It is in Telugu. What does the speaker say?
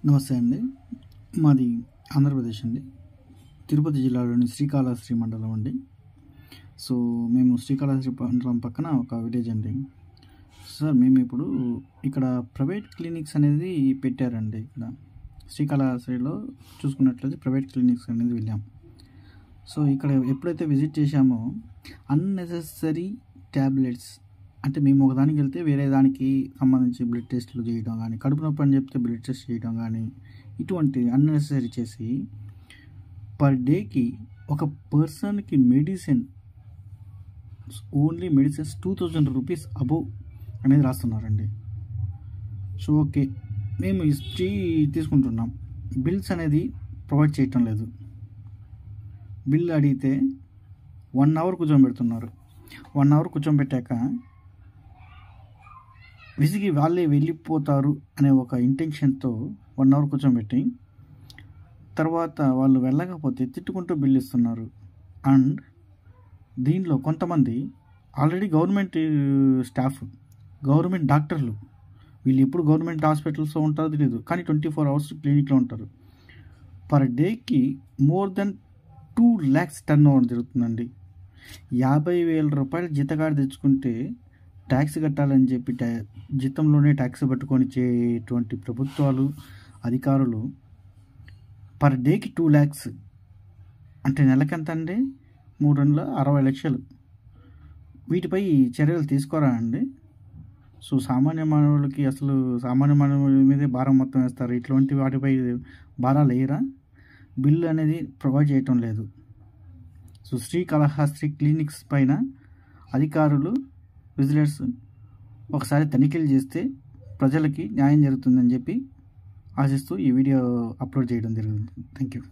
నమస్తే అండి. మాది ఆంధ్రప్రదేశ్ అండి. తిరుపతి జిల్లాలోని శ్రీకాళహస్తి మండలం అండి. సో మేము శ్రీకాళహస్తి మండలం పక్కన ఒక విలేజ్ అండి. సార్ మేము ఇప్పుడు ఇక్కడ ప్రైవేట్ క్లినిక్స్ అనేది పెట్టారండి. ఇక్కడ శ్రీకాళహస్తిలో చూసుకున్నట్లయితే ప్రైవేట్ క్లినిక్స్ అనేది వెళ్ళాం. సో ఇక్కడ ఎప్పుడైతే విజిట్ చేశామో అన్నెసెసరీ ట్యాబ్లెట్స్ అంటే మేము ఒకదానికి వెళ్తే వేరే దానికి సంబంధించి బ్లడ్ టెస్ట్లు చేయడం కానీ, కడుపు నొప్పి అని చెప్తే బ్లడ్ టెస్ట్ చేయడం కానీ, ఇటువంటి అన్నెసెసరీ చేసి పర్ డేకి ఒక పర్సన్కి medicine only medicines 2000 rupees above అనేది రాస్తున్నారండి. సో ఓకే, మేము హిస్టరీ తీసుకుంటున్నాం, బిల్స్ అనేది ప్రొవైడ్ చేయటం లేదు. బిల్ అడిగితే 1 అవర్ కూర్చోబెడుతున్నారు. 1 అవర్ కూర్చోబెట్టాక విసిగి వాళ్ళే వెళ్ళిపోతారు అనే ఒక ఇంటెన్షన్తో 1 అవర్ కూర్చోబెట్టి తర్వాత వాళ్ళు వెళ్ళకపోతే తిట్టుకుంటూ బిల్ ఇస్తున్నారు. అండ్ దీనిలో కొంతమంది ఆల్రెడీ గవర్నమెంట్ స్టాఫ్, గవర్నమెంట్ డాక్టర్లు, వీళ్ళు ఎప్పుడు గవర్నమెంట్ హాస్పిటల్స్లో ఉంటారో తెలియదు, కానీ 24 అవర్స్ క్లినిక్లో ఉంటారు. పర్ డేకి more than 2 lakhs turn over జరుగుతుందండి. 50,000 రూపాయలు జీతగాడు తెచ్చుకుంటే ట్యాక్స్ కట్టాలని చెప్పి జీతంలోనే ట్యాక్స్ పట్టుకొని చేటువంటి ప్రభుత్వాలు, అధికారులు పర్ డేకి 2 lakhs అంటే నెలకెంత అండి? 360 లక్షలు. వీటిపై చర్యలు తీసుకోరా అండి? సో సామాన్య మానవులకి అసలు సామాన్య మానవుల మీదే భారం మొత్తం వేస్తారు. ఇటువంటి వాటిపై భారాలు వేయరా? బిల్లు అనేది ప్రొవైడ్ చేయటం లేదు. సో శ్రీకాళహస్తి క్లినిక్స్ పైన అధికారులు, విజిలర్స్ ఒకసారి తనిఖీలు చేస్తే ప్రజలకి న్యాయం జరుగుతుందని చెప్పి ఆశిస్తూ ఈ వీడియో అప్లోడ్ చేయడం జరిగింది. Thank you.